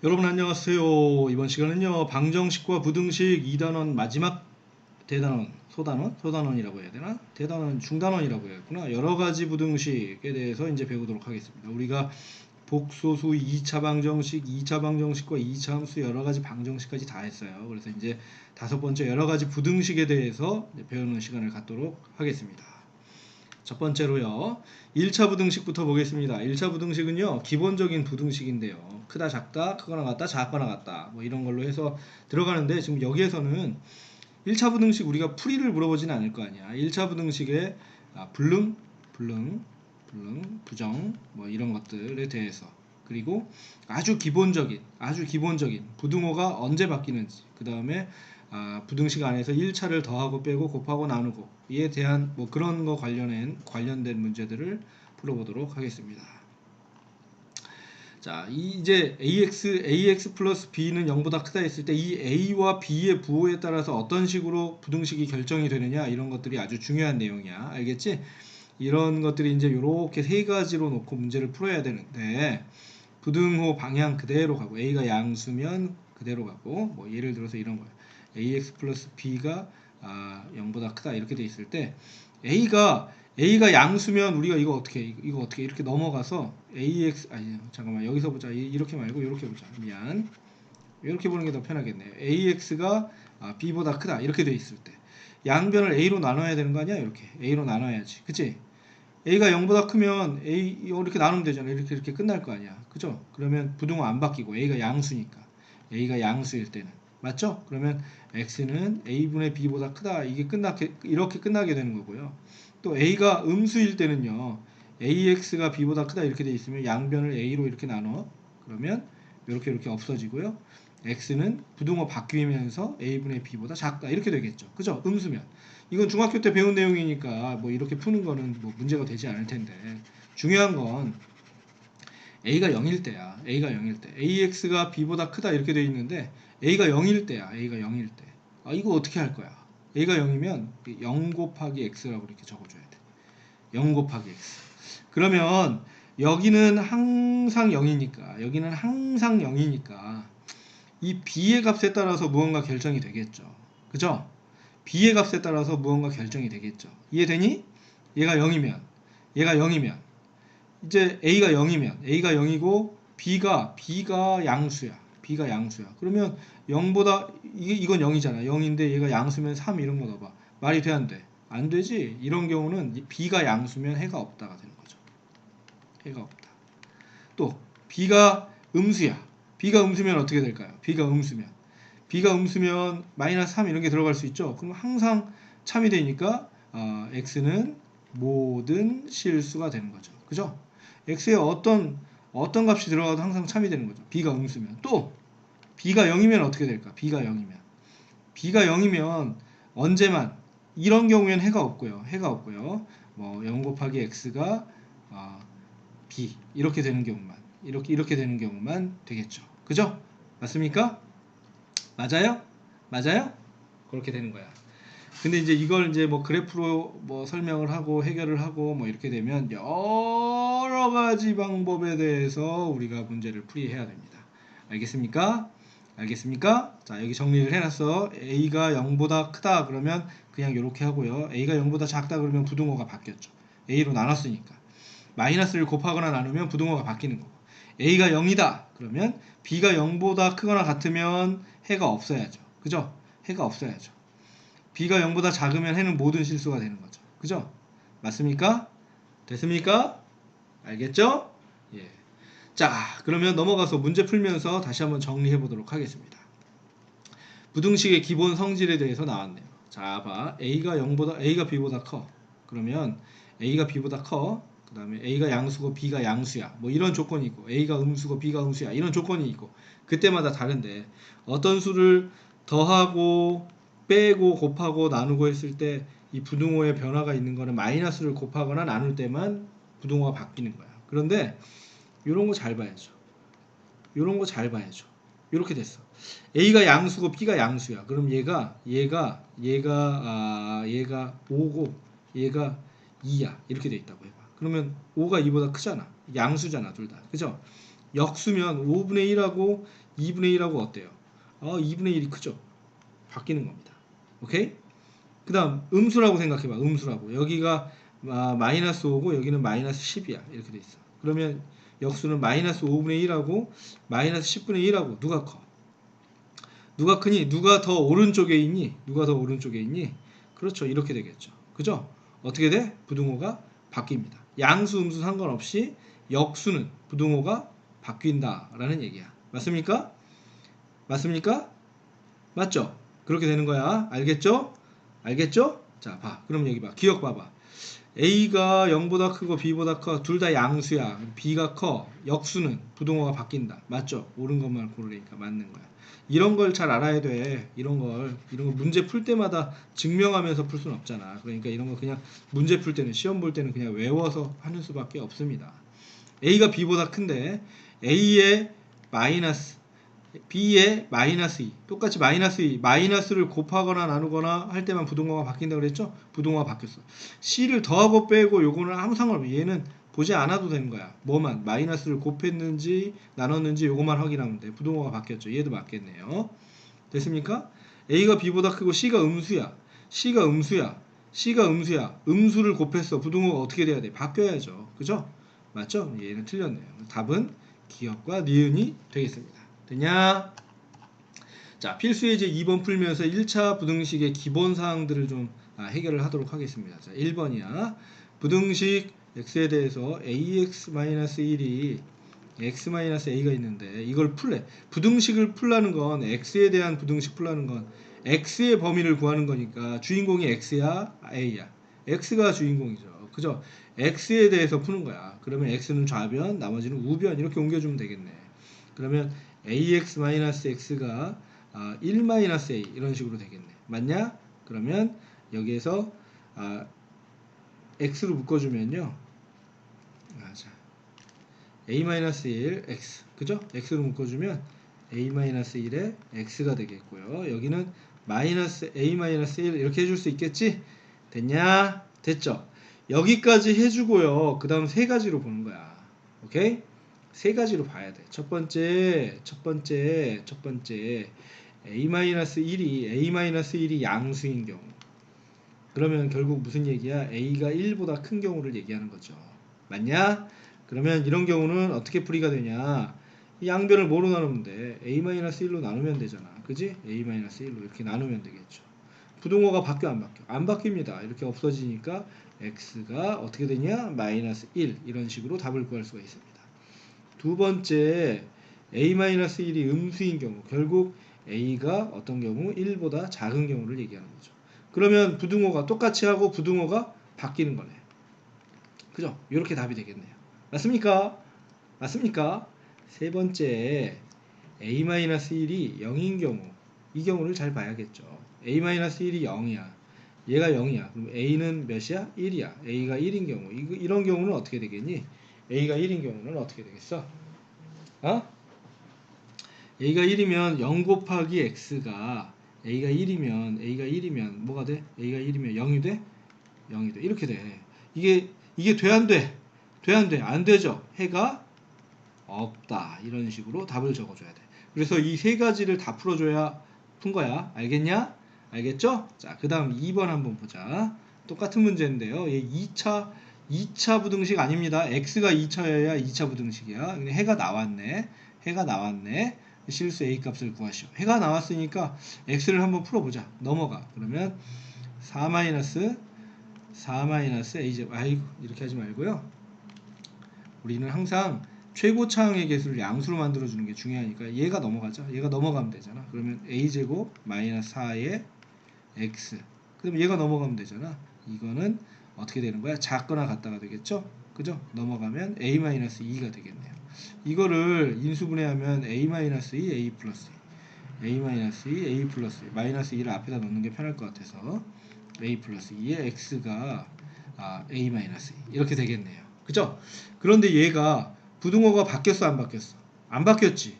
여러분 안녕하세요. 이번 시간은요 방정식과 부등식 2단원 마지막 대단원 소단원이라고 해야 되나? 대단원 중단원이라고 해야겠구나. 여러가지 부등식에 대해서 이제 배우도록 하겠습니다. 우리가 복소수 2차 방정식, 2차 방정식과 2차 함수 여러가지 방정식까지 다 했어요. 그래서 이제 다섯 번째 여러가지 부등식에 대해서 배우는 시간을 갖도록 하겠습니다. 첫 번째로요. 1차 부등식부터 보겠습니다. 1차 부등식은요. 기본적인 부등식인데요. 크다 작다 크거나 같다 작거나 같다 뭐 이런 걸로 해서 들어가는데 지금 여기에서는 1차 부등식 우리가 풀이를 물어보지는 않을 거 아니야. 1차 부등식의 불능, 부정 뭐 이런 것들에 대해서 그리고 아주 기본적인 부등호가 언제 바뀌는지 그 다음에 부등식 안에서 1차를 더하고 빼고 곱하고 나누고 이에 대한 뭐 그런 거 관련된 문제들을 풀어보도록 하겠습니다. 자, 이제 ax 플러스 b는 0보다 크다 했을 때 이 a와 b의 부호에 따라서 어떤 식으로 부등식이 결정이 되느냐 이런 것들이 아주 중요한 내용이야. 알겠지? 이런 것들이 이제 이렇게 세 가지로 놓고 문제를 풀어야 되는데 부등호 방향 그대로 가고 a가 양수면 그대로 가고 뭐 예를 들어서 이런 거예요. ax 플러스 b가 0보다 크다 이렇게 돼 있을 때 a가 양수면 우리가 이거 어떻게 이렇게 넘어가서 ax 아니 잠깐만 여기서 보자. 이렇게 말고 이렇게 보자. 미안. 이렇게 보는 게 더 편하겠네요. ax가 b보다 크다 이렇게 돼 있을 때 양변을 a로 나눠야 되는 거 아니야? 이렇게 a로 나눠야지. 그치? a가 0보다 크면 a 이렇게 나누면 되잖아. 이렇게 끝날 거 아니야. 그죠? 그러면 부등호 안 바뀌고 a가 양수니까 a가 양수일 때는 맞죠? 그러면 x는 a분의 b보다 크다. 이렇게 끝나게 되는 거고요. 또 a가 음수일 때는요. ax가 b보다 크다 이렇게 돼 있으면 양변을 a로 이렇게 나눠. 그러면 이렇게 없어지고요. x는 부등호 바뀌면서 a분의 b보다 작다 이렇게 되겠죠. 그죠? 음수면. 이건 중학교 때 배운 내용이니까 뭐 이렇게 푸는 거는 뭐 문제가 되지 않을 텐데 중요한 건 a가 0일 때야. a가 0일 때 ax가 b보다 크다 이렇게 돼 있는데 a가 0일 때야. a가 0일 때 이거 어떻게 할 거야? a가 0이면 0 곱하기 x라고 이렇게 적어줘야 돼. 0 곱하기 x. 그러면 여기는 항상 0이니까 이 b의 값에 따라서 무언가 결정이 되겠죠. 그죠? b의 값에 따라서 무언가 결정이 되겠죠. 이해되니? 얘가 0이면 이제 a가 0이고 b가 양수야. 그러면 0보다 이건 0이잖아. 0인데 얘가 양수면 3 이런 거 넣어봐. 말이 돼 안 돼? 안 되지. 이런 경우는 b가 양수면 해가 없다가 되는 거죠. 해가 없다. 또 b가 음수야. b가 음수면 어떻게 될까요? b가 음수면 마이너스 3 이런 게 들어갈 수 있죠. 그럼 항상 참이 되니까 x는 모든 실수가 되는 거죠. 그죠? x에 어떤 값이 들어가도 항상 참이 되는 거죠. b가 음수면. 또 b가 0이면 어떻게 될까? b가 0이면 언제만 이런 경우에는 해가 없고요. 뭐 0 곱하기 x가 b 이렇게 되는 경우만 되겠죠. 그죠? 맞습니까? 맞아요? 그렇게 되는 거야. 근데 이제 이걸 이제 뭐 그래프로 뭐 설명을 하고 해결을 하고 뭐 이렇게 되면 여러 가지 방법에 대해서 우리가 문제를 풀이해야 됩니다. 알겠습니까? 자, 여기 정리를 해놨어. a가 0보다 크다 그러면 그냥 이렇게 하고요. a가 0보다 작다 그러면 부등호가 바뀌었죠. a로 나눴으니까. 마이너스를 곱하거나 나누면 부등호가 바뀌는 거고. a가 0이다 그러면 b가 0보다 크거나 같으면 해가 없어야죠. 그죠? 해가 없어야죠. b가 0보다 작으면 해는 모든 실수가 되는 거죠. 그죠? 맞습니까? 됐습니까? 알겠죠? 예. 자, 그러면 넘어가서 문제 풀면서 다시 한번 정리해 보도록 하겠습니다. 부등식의 기본 성질에 대해서 나왔네요. 자, 봐. A가 B보다 커. 그러면 A가 B보다 커. 그 다음에 A가 양수고 B가 양수야. 뭐 이런 조건이 있고, A가 음수고 B가 음수야. 이런 조건이 있고, 그때마다 다른데, 어떤 수를 더하고, 빼고, 곱하고, 나누고 했을 때, 이 부등호의 변화가 있는 거는 마이너스를 곱하거나 나눌 때만 부등호가 바뀌는 거야. 그런데, 이런 거 잘 봐야죠. 이렇게 됐어. A가 양수고 B가 양수야. 그럼 얘가 5고 얘가 2야. 이렇게 돼 있다고 해봐. 그러면 5가 2보다 크잖아. 양수잖아, 둘 다. 그죠? 역수면 5분의 1하고 2분의 1하고 어때요? 2분의 1이 크죠? 바뀌는 겁니다. 오케이? 그 다음 음수라고 생각해봐. 음수라고. 여기가 마이너스 5고 여기는 마이너스 10이야. 이렇게 돼 있어. 그러면 역수는 마이너스 5분의 1하고 마이너스 10분의 1하고 누가 커? 누가 크니? 누가 더 오른쪽에 있니? 누가 더 오른쪽에 있니? 그렇죠. 이렇게 되겠죠. 그죠? 어떻게 돼? 부등호가 바뀝니다. 양수, 음수 상관없이 역수는 부등호가 바뀐다라는 얘기야. 맞습니까? 맞습니까? 맞죠? 그렇게 되는 거야. 알겠죠? 알겠죠? 자, 봐. 그럼 여기 봐. 기억 봐봐. A가 0보다 크고 B보다 커. 둘 다 양수야. B가 커. 역수는 부등호가 바뀐다. 맞죠? 옳은 것만 고르니까 맞는 거야. 이런 걸 잘 알아야 돼. 이런 거 문제 풀 때마다 증명하면서 풀 수는 없잖아. 그러니까 이런 거 그냥 문제 풀 때는, 시험 볼 때는 그냥 외워서 하는 수밖에 없습니다. A가 B보다 큰데 A의 마이너스 B의 마이너스 2 똑같이 마이너스 2 마이너스를 곱하거나 나누거나 할 때만 부등호가 바뀐다고 그랬죠? 부등호가 바뀌었어. C를 더하고 빼고 요거는 아무 상관없어. 얘는 보지 않아도 되는 거야. 뭐만 마이너스를 곱했는지 나눴는지 요거만 확인하면 돼. 부등호가 바뀌었죠. 얘도 맞겠네요. 됐습니까? A가 B보다 크고 C가 음수야. C가 음수야. C가 음수야. 음수를 곱했어. 부등호가 어떻게 돼야 돼? 바뀌어야죠. 그죠? 맞죠? 얘는 틀렸네요. 답은 기억과 니은이 되겠습니다. 되냐? 자, 필수예제 2번 풀면서 1차 부등식의 기본 사항들을 좀 해결을 하도록 하겠습니다. 자, 1번이야. 부등식 x에 대해서 ax-1이 x-a가 있는데 이걸 풀래. 부등식을 풀라는 건 x에 대한 부등식 풀라는 건 x의 범위를 구하는 거니까 주인공이 x야, a야. x가 주인공이죠. 그죠? x에 대해서 푸는 거야. 그러면 x는 좌변, 나머지는 우변 이렇게 옮겨주면 되겠네. 그러면 ax-x가 1-a 이런 식으로 되겠네. 맞냐? 그러면 여기에서 x로 묶어주면요. 자, a-1 x 그죠? x로 묶어주면 a-1에 x가 되겠고요. 여기는 마이너스 a-1 이렇게 해줄 수 있겠지? 됐냐? 됐죠? 여기까지 해주고요. 그 다음 세 가지로 보는 거야. 오케이? 세 가지로 봐야 돼. 첫 번째 a-1이 양수인 경우. 그러면 결국 무슨 얘기야? a가 1보다 큰 경우를 얘기하는 거죠. 맞냐? 그러면 이런 경우는 어떻게 풀이가 되냐? 이 양변을 뭐로 나누면 돼? a-1로 나누면 되잖아. 그지? a-1로 이렇게 나누면 되겠죠. 부등호가 바뀌어 안 바뀌어? 안 바뀝니다. 이렇게 없어지니까 x가 어떻게 되냐? 마이너스 1 이런 식으로 답을 구할 수가 있습니다. 두 번째 a-1이 음수인 경우 결국 a가 어떤 경우 1보다 작은 경우를 얘기하는 거죠. 그러면 부등호가 똑같이 하고 부등호가 바뀌는 거네. 그죠? 이렇게 답이 되겠네요. 맞습니까? 맞습니까? 세 번째 a-1이 0인 경우 이 경우를 잘 봐야겠죠. a-1이 0이야. 얘가 0이야. 그럼 a는 몇이야? 1이야. a가 1인 경우 이런 경우는 어떻게 되겠니? a가 1인 경우는 어떻게 되겠어? a가 1이면 0 곱하기 x가 a가 1이면 뭐가 돼? a가 1이면 0이 돼? 0이 돼. 이렇게 돼. 이게 돼 안 돼? 돼 안 돼? 안 되죠. 해가 없다. 이런 식으로 답을 적어줘야 돼. 그래서 이 세 가지를 다 풀어줘야 푼 거야. 알겠냐? 알겠죠? 자, 그 다음 2번 한번 보자. 똑같은 문제인데요. 얘 2차 부등식 아닙니다. x가 2차여야 2차 부등식이야. 근데 해가 나왔네. 실수 a 값을 구하시오. 해가 나왔으니까 x를 한번 풀어보자. 넘어가. 그러면 4-a제곱. 아이고, 이렇게 하지 말고요. 우리는 항상 최고차항의 개수를 양수로 만들어주는 게 중요하니까 얘가 넘어가죠. 얘가 넘어가면 되잖아. 그러면 a제곱 마이너스 4의 x. 그럼 얘가 넘어가면 되잖아. 이거는 어떻게 되는 거야? 작거나 같다가 되겠죠? 그죠? 넘어가면 a-2가 되겠네요. 이거를 인수분해하면 a-2, a 플러스 2. a-2, a 플러스 2. 마이너스 2를 앞에다 넣는 게 편할 것 같아서 a 플러스 2에 x가 a-2 이렇게 되겠네요. 그죠? 그런데 얘가 부등호가 바뀌었어 안 바뀌었어? 안 바뀌었지.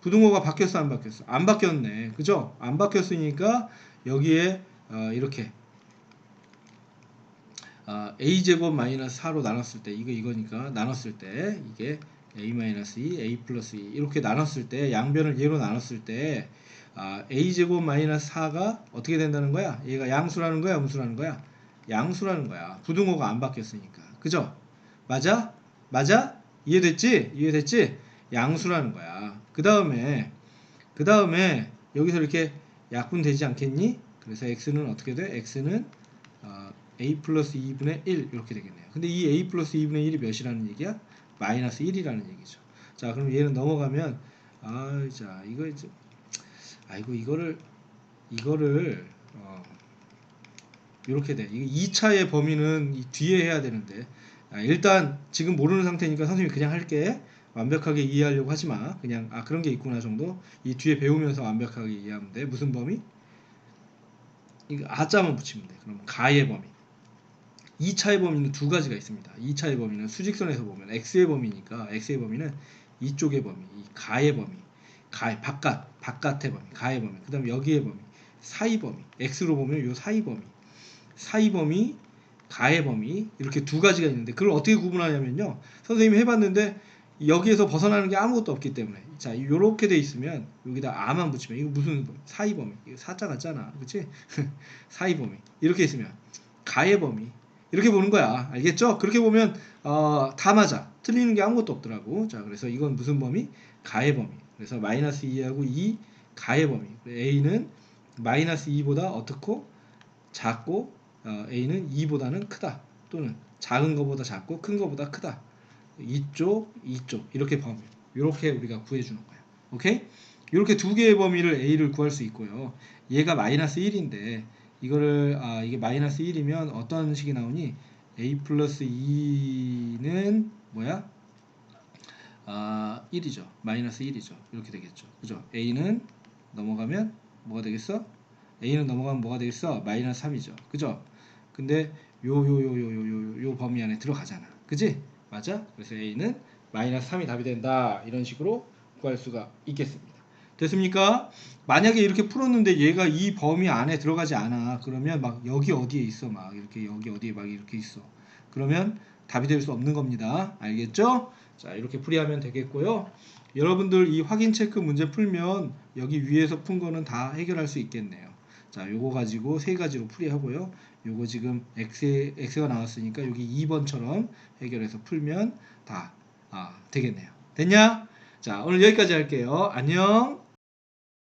부등호가 바뀌었어 안 바뀌었어? 안 바뀌었네. 그죠? 안 바뀌었으니까 여기에 이렇게 a제곱 마이너스 4로 나눴을 때 이거니까 나눴을 때 이게 a-2, a 플러스 2 이렇게 나눴을 때 양변을 얘로 나눴을 때 a제곱 마이너스 4가 어떻게 된다는 거야? 얘가 양수라는 거야, 음수라는 거야? 양수라는 거야. 부등호가 안 바뀌었으니까. 그죠? 맞아? 맞아? 이해됐지? 이해됐지? 양수라는 거야. 그 다음에 여기서 이렇게 약분되지 않겠니? 그래서 x는 어떻게 돼? x는 a 플러스 2분의 1 이렇게 되겠네요. 근데 이 a 플러스 2분의 1이 몇이라는 얘기야? 마이너스 1이라는 얘기죠. 자, 그럼 얘는 넘어가면 자, 이거 이제 이거를 이렇게 돼. 이 2차의 범위는 이 뒤에 해야 되는데 일단 지금 모르는 상태니까 선생님이 그냥 할게. 완벽하게 이해하려고 하지 마. 그냥 그런 게 있구나 정도. 이 뒤에 배우면서 완벽하게 이해하면 돼. 무슨 범위? 이거 아자만 붙이면 돼. 그럼 가의 범위. 2차의 범위는 두 가지가 있습니다. 2차의 범위는 수직선에서 보면 x의 범위니까 x의 범위는 이쪽의 범위, 이 가의 범위, 바깥의 범위, 가의 범위. 그다음에 여기의 범위, 사이 범위. x로 보면 요 사이 범위. 사이 범위, 가의 범위 이렇게 두 가지가 있는데 그걸 어떻게 구분하냐면요. 선생님이 해봤는데 여기에서 벗어나는 게 아무것도 없기 때문에 자 이렇게 돼 있으면 여기다 아만 붙이면 이거 무슨 범위? 사이 범위 이거 사자 같잖아, 그렇지? 사이 범위 이렇게 있으면 가의 범위 이렇게 보는 거야. 알겠죠? 그렇게 보면 다 맞아. 틀리는 게 아무것도 없더라고. 자, 그래서 이건 무슨 범위? 가의 범위. 그래서 마이너스 2하고 2 가의 범위. a는 마이너스 2보다 어떻고 작고 a는 2보다는 크다. 또는 작은 거보다 작고 큰 거보다 크다. 이쪽 이렇게 범위. 이렇게 우리가 구해주는 거야. 오케이? 이렇게 두 개의 범위를 a를 구할 수 있고요. 얘가 마이너스 1인데 이거를 이게 마이너스 1이면 어떤 식이 나오니? a 플러스 2는 뭐야? 1이죠. 마이너스 1이죠. 이렇게 되겠죠. 그죠? a는 넘어가면 뭐가 되겠어? a는 넘어가면 뭐가 되겠어? 마이너스 3이죠. 그죠? 근데 요 범위 안에 들어가잖아. 그지? 맞아? 그래서 a는 마이너스 3이 답이 된다. 이런 식으로 구할 수가 있겠습니다. 됐습니까? 만약에 이렇게 풀었는데 얘가 이 범위 안에 들어가지 않아. 그러면 막 여기 어디에 있어. 막 이렇게 여기 어디에 막 이렇게 있어. 그러면 답이 될 수 없는 겁니다. 알겠죠? 자, 이렇게 풀이하면 되겠고요. 여러분들 이 확인 체크 문제 풀면 여기 위에서 푼 거는 다 해결할 수 있겠네요. 자, 요거 가지고 세 가지로 풀이하고요. 요거 지금 x가 나왔으니까 여기 2번처럼 해결해서 풀면 다 되겠네요. 됐냐? 자, 오늘 여기까지 할게요. 안녕.